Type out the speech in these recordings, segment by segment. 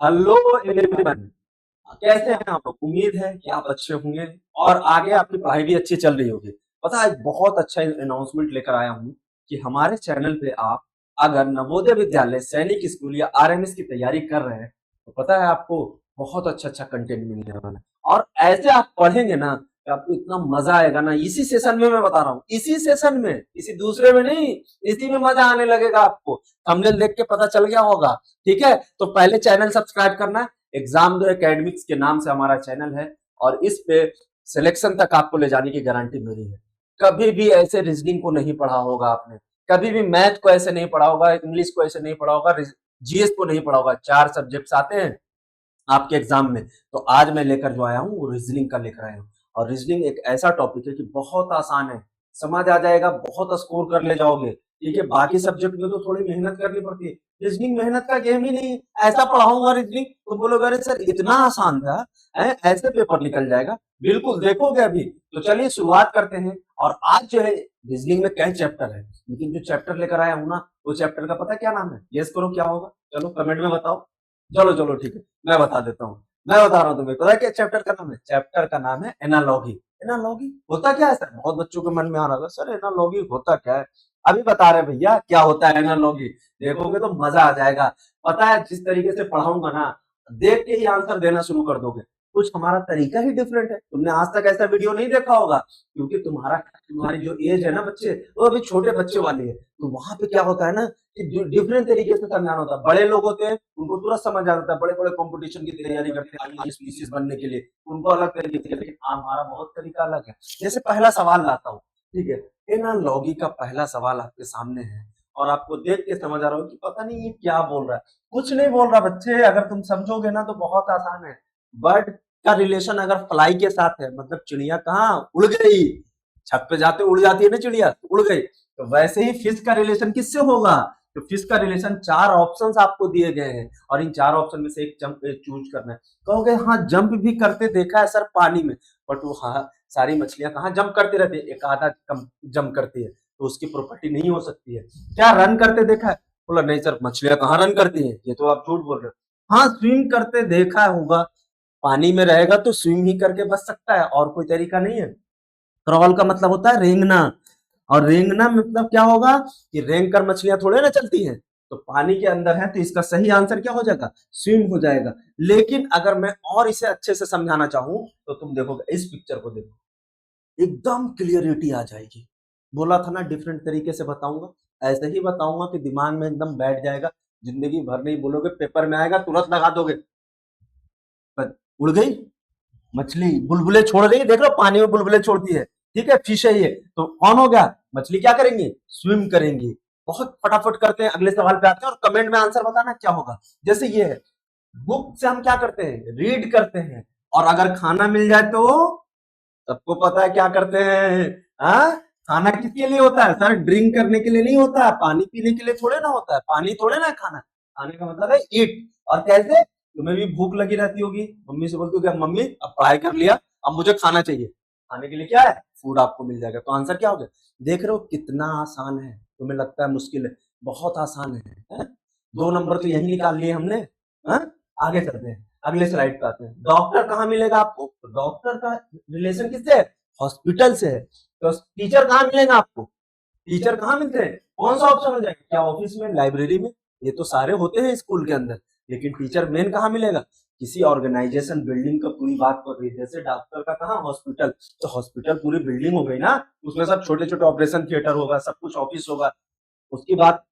Hello everyone. कैसे हैं आप लोग? उम्मीद है कि आप अच्छे होंगे और आगे आपकी पढ़ाई भी अच्छी चल रही होगी। पता है, एक बहुत अच्छा अनाउंसमेंट लेकर आया हूँ कि हमारे चैनल पे आप अगर नवोदय विद्यालय, सैनिक स्कूल या आरएमएस की तैयारी कर रहे हैं तो पता है आपको बहुत अच्छा अच्छा कंटेंट मिलने वाला है। और ऐसे आप पढ़ेंगे ना कि आपको इतना मजा आएगा ना। इसी सेशन में मैं बता रहा हूँ, इसी सेशन में, किसी दूसरे में नहीं, इसी में मजा आने लगेगा आपको। थंबनेल देख के पता चल गया होगा। ठीक है, तो पहले चैनल सब्सक्राइब करना है। एग्जाम दो एकेडमिक्स के नाम से हमारा चैनल है और इस पे सिलेक्शन तक आपको ले जाने की गारंटी मेरी है। कभी भी ऐसे रीजनिंग को नहीं पढ़ा होगा आपने, कभी भी मैथ को ऐसे नहीं पढ़ा होगा, इंग्लिश को ऐसे नहीं पढ़ा होगा, जीएस को नहीं पढ़ा होगा। चार सब्जेक्ट्स आते हैं आपके एग्जाम में, तो आज मैं लेकर जो आया हूँ वो रीजनिंग का लेकर आया हूँ। और रीजनिंग एक ऐसा टॉपिक है कि बहुत आसान है, समझ आ जाएगा, बहुत स्कोर कर ले जाओगे। ठीक है, बाकी सब्जेक्ट में तो थोड़ी मेहनत करनी पड़ती है, रीजनिंग मेहनत का गेम ही नहीं है। ऐसा पढ़ाऊंगा रीजनिंग तो बोलोगे अरे सर इतना आसान था, ऐसे पेपर निकल जाएगा। बिल्कुल देखोगे अभी। तो चलिए शुरुआत करते हैं। और आज जो है रीजनिंग में कई चैप्टर है, लेकिन जो चैप्टर लेकर आया हूँ ना, वो चैप्टर का पता क्या नाम है? गेस करो क्या होगा, चलो कमेंट में बताओ। चलो चलो ठीक है, मैं बता देता हूँ। मैं बता रहा हूँ तुम्हें, पता है क्या चैप्टर का नाम है? चैप्टर का नाम है एनालॉगी। एनालॉगी होता क्या है सर? बहुत बच्चों के मन में आ रहा था, सर एनालॉगी होता क्या है? अभी बता रहे भैया क्या होता है एनालॉगी। देखोगे तो मजा आ जाएगा। पता है, जिस तरीके से पढ़ाऊंगा ना, देख के ही आंसर देना शुरू कर दोगे। कुछ हमारा तरीका ही डिफरेंट है, तुमने आज तक ऐसा वीडियो नहीं देखा होगा, क्योंकि तुम्हारी जो एज है ना बच्चे, वो अभी छोटे बच्चे वाली है। तो वहां पे क्या होता है ना कि डिफरेंट तरीके से समझाना होता है। बड़े लोग होते हैं उनको तुरंत समझ आ जाता है, बड़े बड़े कंपटीशन की तैयारी करते हैं आईएएस पीसीएस बनने के लिए, उनको अलग तरीके से। लेकिन हमारा बहुत तरीका अलग है। जैसे पहला सवाल लाता हूँ, ठीक है, एनालॉगी का पहला सवाल आपके सामने है और आपको देख के समझ आ रहा हो कि पता नहीं ये क्या बोल रहा है। कुछ नहीं बोल रहा बच्चे, अगर तुम समझोगे ना तो बहुत आसान है। बर्ड का रिलेशन अगर फ्लाई के साथ है, मतलब चिड़िया कहाँ उड़ गई, छत पे जाते उड़ जाती है ना चिड़िया, तो उड़ गई। तो वैसे ही फिश का रिलेशन किससे होगा? तो फिश का रिलेशन, चार ऑप्शंस आपको दिए गए हैं और इन चार ऑप्शन में से एक जंप चूज करना है। कहोगे हाँ जंप भी करते देखा है सर पानी में, बट वो हाँ सारी मछलियां कहाँ जंप करती रहती है, एक आधा कम जंप करती है, तो उसकी प्रॉपर्टी नहीं हो सकती है। क्या रन करते देखा है? बोला नहीं सर, मछलियां कहाँ रन करती हैं, ये तो आप झूठ बोल रहे हो। हाँ स्विम करते देखा होगा, पानी में रहेगा तो स्विम ही करके बच सकता है, और कोई तरीका नहीं है। क्रॉल का मतलब होता है रेंगना, और रेंगना मतलब क्या होगा कि रेंग कर मछलियां थोड़े ना चलती हैं। तो पानी के अंदर है तो इसका सही आंसर क्या हो जाएगा? स्विम हो जाएगा। लेकिन अगर मैं और इसे अच्छे से समझाना चाहूं तो तुम देखोगे, इस पिक्चर को देखो, एकदम क्लियरिटी आ जाएगी। बोला था ना डिफरेंट तरीके से बताऊंगा, ऐसे ही बताऊंगा कि दिमाग में एकदम बैठ जाएगा। जिंदगी भर नहीं बोलोगे, पेपर में आएगा तुरंत लगा दोगे। पर उड़ गई मछली, बुलबुले छोड़ रही है, देख लो पानी में बुलबुले छोड़ती है। ठीक है, फिश है ये, तो कौन हो गया? मछली क्या करेंगी? स्विम करेंगी। बहुत फटाफट करते हैं, अगले सवाल पे आते हैं और कमेंट में आंसर बताना क्या होगा। जैसे ये है, बुक से हम क्या करते हैं? रीड करते हैं। और अगर खाना मिल जाए तो सबको पता है क्या करते हैं? हाँ, खाना किसके लिए होता है सर? ड्रिंक करने के लिए नहीं होता है, पानी पीने के लिए थोड़े ना होता है, पानी थोड़े ना है खाना। खाने का मतलब है ईट। और कैसे? तुम्हें भी भूख लगी रहती होगी, मम्मी से बोलती हो मम्मी अब पढ़ाई कर लिया, अब मुझे खाना चाहिए। खाने के लिए क्या है? फूड आपको मिल जाएगा। तो आंसर क्या हो गया? देख रहे हो कितना आसान है? तुम्हें लगता है मुश्किल है, बहुत आसान है? दो नंबर तो यही निकाल लिए हमने। हाँ? आगे चलते हैं, अगले स्लाइड पे आते हैं। डॉक्टर कहाँ मिलेगा आपको? तो डॉक्टर का रिलेशन किससे है? हॉस्पिटल से है। तो टीचर कहाँ मिलेगा आपको? टीचर कहाँ मिलते हैं? कौन सा ऑप्शन हो जाएगा? क्या ऑफिस में, लाइब्रेरी में? ये तो सारे होते हैं स्कूल के अंदर। लेकिन टीचर मेन कहाँ मिलेगा? किसी ऑर्गेनाइजेशन, बिल्डिंग का पूरी बात कर रही है। जैसे डॉक्टर का कहाँ? हॉस्पिटल। तो हॉस्पिटल पूरी बिल्डिंग हो गई ना, उसमें सब छोटे छोटे ऑपरेशन थिएटर होगा, सब कुछ ऑफिस होगा। उसकी बात,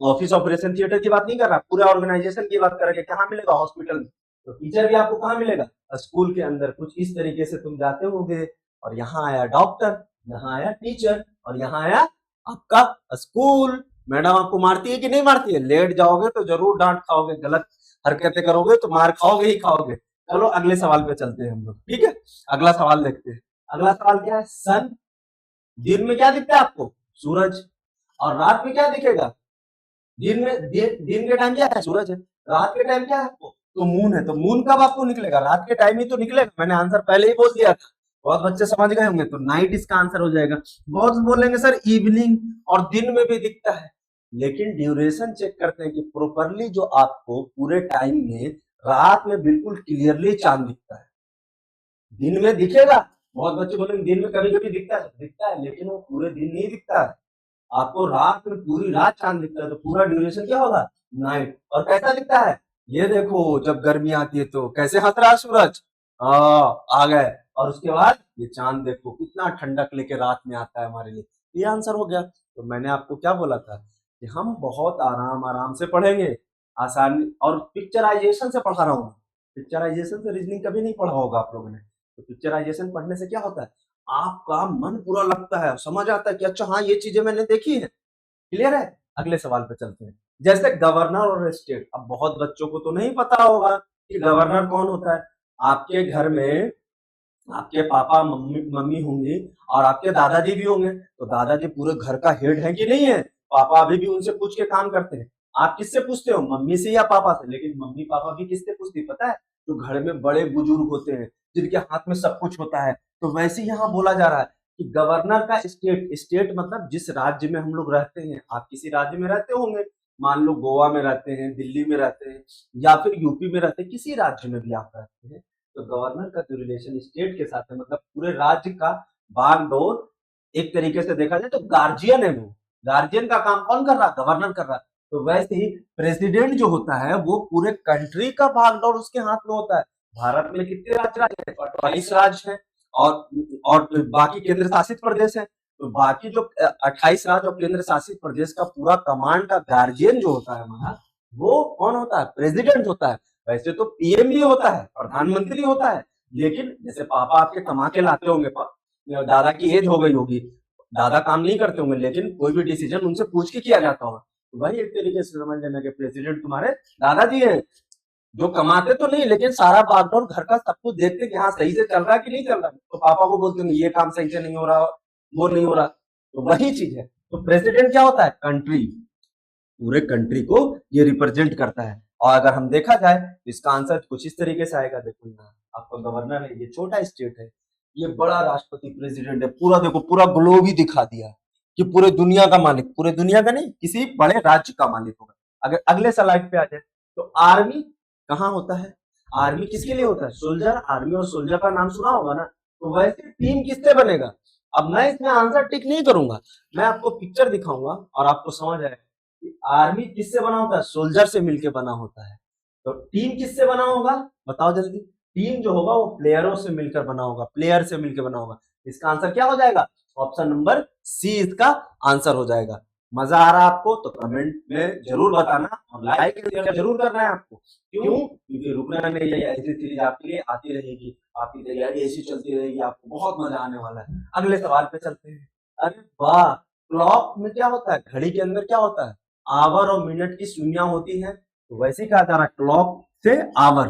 ऑफिस ऑपरेशन थिएटर की बात नहीं कर रहा, पूरे ऑर्गेनाइजेशन की बात कर रहा है। कहाँ मिलेगा? हॉस्पिटल में। तो टीचर भी आपको कहाँ मिलेगा? स्कूल के अंदर। कुछ इस तरीके से तुम जाते होगे और यहाँ आया डॉक्टर, यहाँ आया टीचर, और यहाँ आया आपका स्कूल। मैडम आपको मारती है कि नहीं मारती है? लेट जाओगे तो जरूर डांट खाओगे, गलत हरकतें करोगे तो मार खाओगे ही खाओगे। चलो अगले सवाल पे चलते हैं हम लोग, ठीक है। अगला सवाल देखते हैं। अगला सवाल क्या है? सन। दिन में क्या दिखता है आपको? सूरज। और रात में क्या दिखेगा? दिन में दिन के टाइम क्या है? सूरज है। रात के टाइम क्या है आपको? तो मून है। तो मून कब आपको निकलेगा? रात के टाइम ही तो निकलेगा। मैंने आंसर पहले ही बोल दिया था, बहुत बच्चे समझ गए होंगे। तो नाइट इसका आंसर हो जाएगा। बहुत बोलेंगे सर इवनिंग और दिन में भी दिखता है, लेकिन ड्यूरेशन चेक करते हैं कि प्रॉपरली जो आपको पूरे टाइम में रात में बिल्कुल क्लियरली चांद दिखता है। दिन में दिखेगा, बहुत बच्चे बोलेंगे दिन में कभी-कभी दिखता है, लेकिन वो पूरे दिन नहीं दिखता है। आपको रात में पूरी रात चांद दिखता है, तो पूरा ड्यूरेशन क्या होगा? नाइट। और कैसा दिखता है? ये देखो, जब गर्मी आती है तो कैसे हंस रहा है सूरज, आ गए। और उसके बाद ये चांद देखो कितना ठंडक लेके रात में आता है हमारे लिए। ये आंसर हो गया। तो मैंने आपको क्या बोला था कि हम बहुत आराम आराम से पढ़ेंगे, आसानी, और पिक्चराइजेशन से पढ़ा रहा हूँ। पिक्चराइजेशन से रीजनिंग कभी नहीं पढ़ा होगा आप लोगों ने। तो पिक्चराइजेशन पढ़ने से क्या होता है, आपका मन पूरा लगता है, समझ आता है कि अच्छा हाँ ये चीजें मैंने देखी है। क्लियर है? अगले सवाल पे चलते हैं। जैसे गवर्नर और स्टेट, अब बहुत बच्चों को तो नहीं पता होगा कि गवर्नर कौन होता है। आपके घर में आपके पापा मम्मी मम्मी होंगे और आपके दादाजी भी होंगे, तो दादाजी पूरे घर का हेड है कि नहीं है? पापा अभी भी उनसे पूछ के काम करते हैं। आप किससे पूछते हो, मम्मी से या पापा से? लेकिन मम्मी पापा भी किससे पूछती है पता है? जो घर में बड़े बुजुर्ग होते हैं, जिनके हाथ में सब कुछ होता है। तो वैसे ही यहाँ बोला जा रहा है कि गवर्नर का स्टेट, स्टेट मतलब जिस राज्य में हम लोग रहते हैं। आप किसी राज्य में रहते होंगे, मान लो गोवा में रहते हैं, दिल्ली में रहते हैं, या फिर यूपी में रहते हैं, किसी राज्य में भी आप रहते हैं। तो गवर्नर का जो रिलेशन स्टेट के साथ है, मतलब पूरे राज्य का बागडोर, एक तरीके से देखा जाए तो गार्जियन है वो। गार्जियन का काम कौन कर रहा है? गवर्नर कर रहा है। तो वैसे ही प्रेसिडेंट जो होता है वो पूरे कंट्री का बागडोर उसके हाथ में होता है। भारत में कितने राज्य है? 28 राज्य है। और बाकी केंद्र शासित प्रदेश है। तो बाकी जो 28 राज्य और केंद्र शासित प्रदेश का पूरा कमांड का गार्जियन जो होता है हमारा, वो कौन होता है? प्रेसिडेंट होता है। वैसे तो पीएम भी होता है, प्रधानमंत्री होता है, लेकिन जैसे पापा आपके कमा के लाते होंगे, दादा की एज हो गई होगी, दादा काम नहीं करते होंगे, लेकिन कोई भी डिसीजन उनसे पूछ के किया जाता होगा। तो वही एक तरीके से समझ लेना कि प्रेसिडेंट तुम्हारे दादाजी है, जो कमाते तो नहीं लेकिन सारा बागडोर घर का सब कुछ देखते कि हाँ सही से चल रहा है कि नहीं चल रहा है। तो पापा को बोलते हैं ये काम सही से नहीं हो रहा, वो नहीं हो रहा। तो वही चीज है। तो प्रेसिडेंट क्या होता है? कंट्री, पूरे कंट्री को ये रिप्रेजेंट करता है। और अगर हम देखा जाए तो इसका आंसर कुछ इस तरीके से आएगा। देखो यहाँ आपका गवर्नर है, ये छोटा स्टेट है, ये बड़ा राष्ट्रपति प्रेसिडेंट है। पूरा देखो, पूरा ग्लोब ही दिखा दिया कि पूरे दुनिया का मालिक, पूरे दुनिया का नहीं, किसी बड़े राज्य का मालिक होगा। अगर अगले स्लाइड पे आ जाए तो आर्मी कहाँ होता है? आर्मी किसके लिए होता है? सोल्जर। आर्मी और सोल्जर का नाम सुना होगा ना। तो वैसे टीम किससे बनेगा? अब मैं इसमें आंसर टिक नहीं करूंगा, मैं आपको पिक्चर दिखाऊंगा और आपको समझ आएगा। आर्मी किससे बना होता है? सोल्जर से मिलकर बना होता है। तो टीम किससे बना होगा? बताओ जल्दी। टीम जो होगा वो प्लेयरों से मिलकर बना होगा, प्लेयर से मिलकर बना होगा। इसका आंसर क्या हो जाएगा? ऑप्शन नंबर सी इसका आंसर हो जाएगा। मजा आ रहा है आपको तो कमेंट में जरूर बताना और लाइक जरूर करना है आपको। क्यों? क्योंकि रुकना नहीं है, ऐसी चीज आपके लिए आती रहेगी, आपकी तैयारी ऐसी चलती रहेगी, आपको बहुत मजा आने वाला है। अगले सवाल पे चलते हैं। अरे वाह, क्लॉक में क्या होता है? घड़ी के अंदर क्या होता है? आवर और मिनट की शून्य होती है। तो वैसे ही कहा जा रहा है क्लॉक से आवर,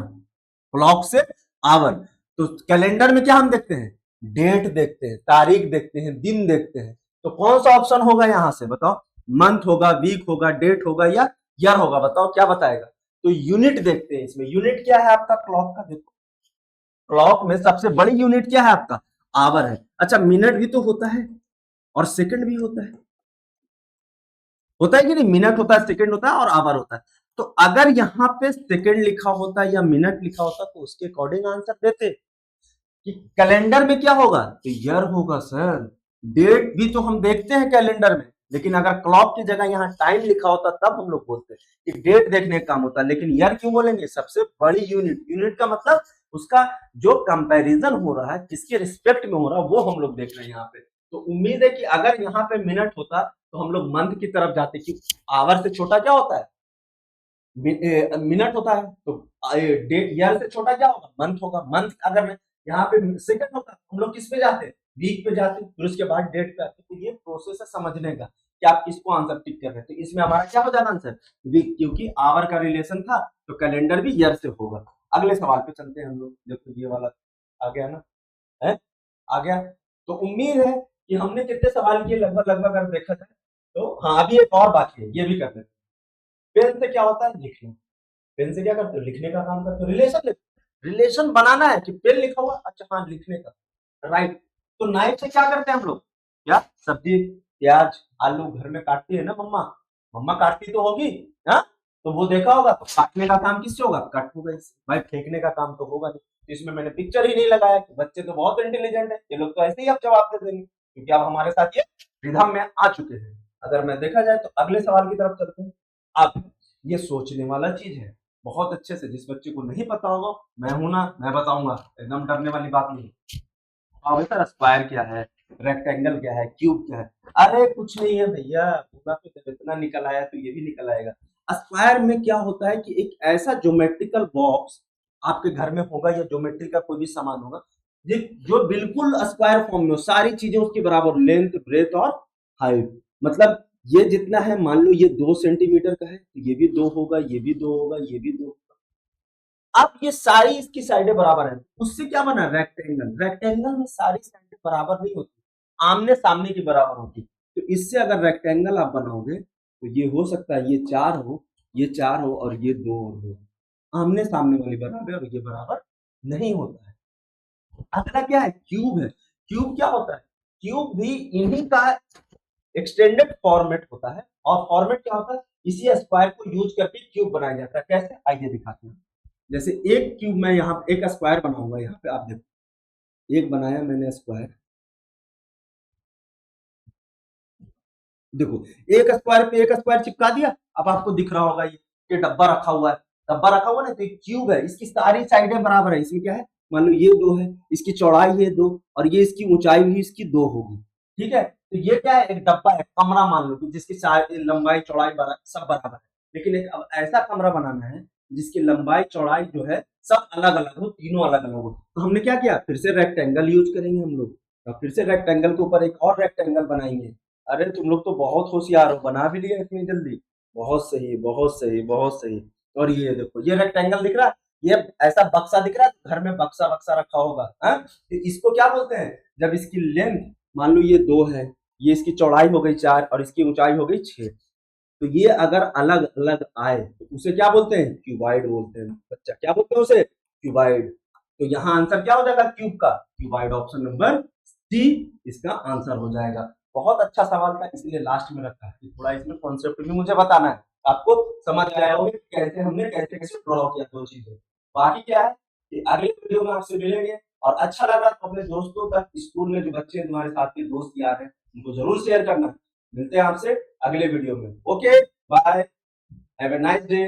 क्लॉक से आवर। तो कैलेंडर में क्या हम देखते हैं? डेट देखते हैं, तारीख देखते हैं, दिन देखते हैं। तो कौन सा ऑप्शन होगा यहां से बताओ? मंथ होगा, वीक होगा, डेट होगा या ईयर होगा? बताओ क्या बताएगा? तो यूनिट देखते हैं इसमें। यूनिट क्या है आपका क्लॉक का? देखो क्लॉक में सबसे बड़ी यूनिट क्या है आपका? आवर है। अच्छा मिनट भी तो होता है और सेकंड भी होता है कि नहीं? मिनट होता है, सेकंड होता है और आवर होता है। तो अगर यहाँ पे सेकंड लिखा होता या मिनट लिखा होता तो उसके अकॉर्डिंग आंसर देते कि कैलेंडर में क्या होगा? तो ईयर होगा सर। डेट भी तो हम देखते हैं कैलेंडर में, लेकिन अगर क्लॉक की जगह यहाँ टाइम लिखा होता तब हम लोग बोलते हैं कि डेट देखने का काम होता है। लेकिन ईयर क्यों बोलेंगे? सबसे बड़ी यूनिट। यूनिट का मतलब उसका जो कंपैरिजन हो रहा है, किसके रिस्पेक्ट में हो रहा है, वो हम लोग देख रहे हैं यहाँ पे। तो उम्मीद है कि अगर यहाँ पे मिनट होता तो हम लोग मंथ की तरफ जाते कि आवर से छोटा क्या होता है? मिनट होता है। तो डेट, ईयर से छोटा क्या होगा? मंथ होगा। मंथ अगर यहाँ पे सेकंड होता हम लोग किस पे जाते? वीक पे जाते, फिर उसके बाद डेट पे आते। तो ये प्रोसेस है समझने का कि आप किसको आंसर टिक कर रहे हैं। तो इसमें हमारा क्या हो जाना आंसर? वीक, क्योंकि आवर का रिलेशन था तो कैलेंडर भी ईयर से होगा। अगले सवाल पे चलते हैं हम लोग। देखो ये वाला आ गया ना, है आ गया। तो उम्मीद है कि हमने कितने सवाल किए, लगभग लगभग अगर देखा जाए तो। हाँ अभी एक और बाकी है, ये भी कर देते। पेन से क्या होता है? लिखना। पेन से क्या करते हो? लिखने का काम करते हो। रिलेशन, रिलेशन बनाना है कि पेन लिखा हुआ, अच्छा हाँ लिखने का, राइट। तो नाइफ से क्या करते हैं हम लोग? क्या सब्जी, प्याज, आलू घर में काटती है ना मम्मा? मम्मा काटती तो होगी, हाँ? तो वो देखा होगा, तो काटने का काम किससे होगा, कट होगा इससे। भाई फेंकने का काम तो होगा नहीं, तो इसमें मैंने पिक्चर ही नहीं लगाया कि बच्चे तो बहुत इंटेलिजेंट है, ये लोग तो ऐसे ही अब जवाब दे देंगे, क्योंकि अब हमारे साथ ये रिधम में आ चुके हैं। अगर मैं देखा जाए तो अगले सवाल की तरफ चलते हैं। अब ये सोचने वाला चीज है, बहुत अच्छे से, जिस बच्चे को नहीं पता होगा, मैं हूं ना, मैं बताऊंगा, एकदम डरने वाली बात नहीं। हाँ भाई सर, स्क्वायर क्या है, रेक्टेंगल क्या है, क्यूब क्या है? अरे कुछ नहीं है भैया, पूरा तो जब इतना निकल आया तो ये भी निकल आएगा। स्क्वायर में क्या होता है कि एक ऐसा ज्योमेट्रिकल बॉक्स आपके घर में होगा, या ज्योमेट्री का कोई भी सामान होगा, जो बिल्कुल स्क्वायर फॉर्म में हो, सारी चीजें उसकी बराबर, लेंथ, ब्रेथ और हाइट। मतलब ये जितना है, मान लो ये 2 सेंटीमीटर का है, तो ये भी 2 होगा, ये भी 2 होगा, ये भी 2। अब ये सारी इसकी साइडें बराबर है, उससे क्या बना, रेक्टेंगल। रेक्टेंगल में सारी साइडें बराबर नहीं होती, आमने सामने की बराबर होती। तो इससे अगर रेक्टेंगल आप बनाओगे तो ये हो सकता है ये 4 हो, ये 4 हो और ये 2 हो, आमने सामने वाली बराबर, और ये बराबर नहीं होता है। अगला क्या है, क्यूब है। क्यूब क्या होता है, क्यूब भी इन्हीं का एक्सटेंडेड फॉर्मेट होता है। और फॉर्मेट क्या होता है, इसी स्क्वायर को यूज करके क्यूब बनाया जाता है। कैसे, आइए दिखाते हैं। जैसे एक क्यूब, मैं यहाँ एक स्क्वायर बनाऊंगा, यहाँ पे आप देखो, एक बनाया मैंने स्क्वायर, देखो एक स्क्वायर पे एक स्क्वायर चिपका दिया। अब आपको दिख रहा होगा ये डब्बा रखा हुआ है, डब्बा रखा हुआ ना, तो एक क्यूब है, इसकी सारी साइडें बराबर है। इसमें क्या है, मान लो ये 2 है, इसकी चौड़ाई है 2, और ये इसकी ऊंचाई भी इसकी 2 होगी। ठीक है, तो ये क्या है, एक डब्बा है, कमरा मान लो, जिसकी लंबाई चौड़ाई सब बराबर है। लेकिन एक अब ऐसा कमरा बनाना है जिसकी लंबाई चौड़ाई जो है सब अलग अलग हो, तीनों अलग अलग हो। तो हमने क्या किया, फिर से रेक्टेंगल यूज करेंगे हम लोग, और फिर से रेक्टेंगल के ऊपर एक और रेक्टेंगल बनाएंगे। अरे तुम लोग तो बहुत होशियार हो, बना भी लिया इतनी जल्दी। बहुत सही, बहुत सही, बहुत सही। और ये देखो, ये रेक्टेंगल दिख रहा है, ये ऐसा बक्सा दिख रहा है, घर में बक्सा बक्सा रखा होगा, हाँ? तो इसको क्या बोलते हैं, जब इसकी लेंथ मान लो ये 2 है, ये इसकी चौड़ाई हो गई 4 और इसकी ऊंचाई हो गई 6, तो ये अगर अलग अलग आए तो उसे क्या बोलते हैं, क्यूबाइड बोलते हैं। बच्चा क्या बोलते हैं उसे, क्यूबाइड। तो यहाँ आंसर क्या हो जाएगा क्यूब का, क्यूबाइड। ऑप्शन नंबर सी इसका आंसर हो जाएगा। बहुत अच्छा सवाल था, इसलिए लास्ट में रखा है कि थोड़ा इसमें कॉन्सेप्ट भी मुझे बताना है, आपको समझ आया होगा कैसे हमने कैसे कैसे ड्रॉ किया दो चीजें। बाकी क्या है कि अगले वीडियो में आपसे मिलेंगे, और अच्छा लगा तो अपने दोस्तों तक, स्कूल में जो बच्चे हैं, तुम्हारे साथ के दोस्त यार हैं, उनको जरूर शेयर करना। मिलते हैं आपसे अगले वीडियो में। Okay, bye, have a nice day.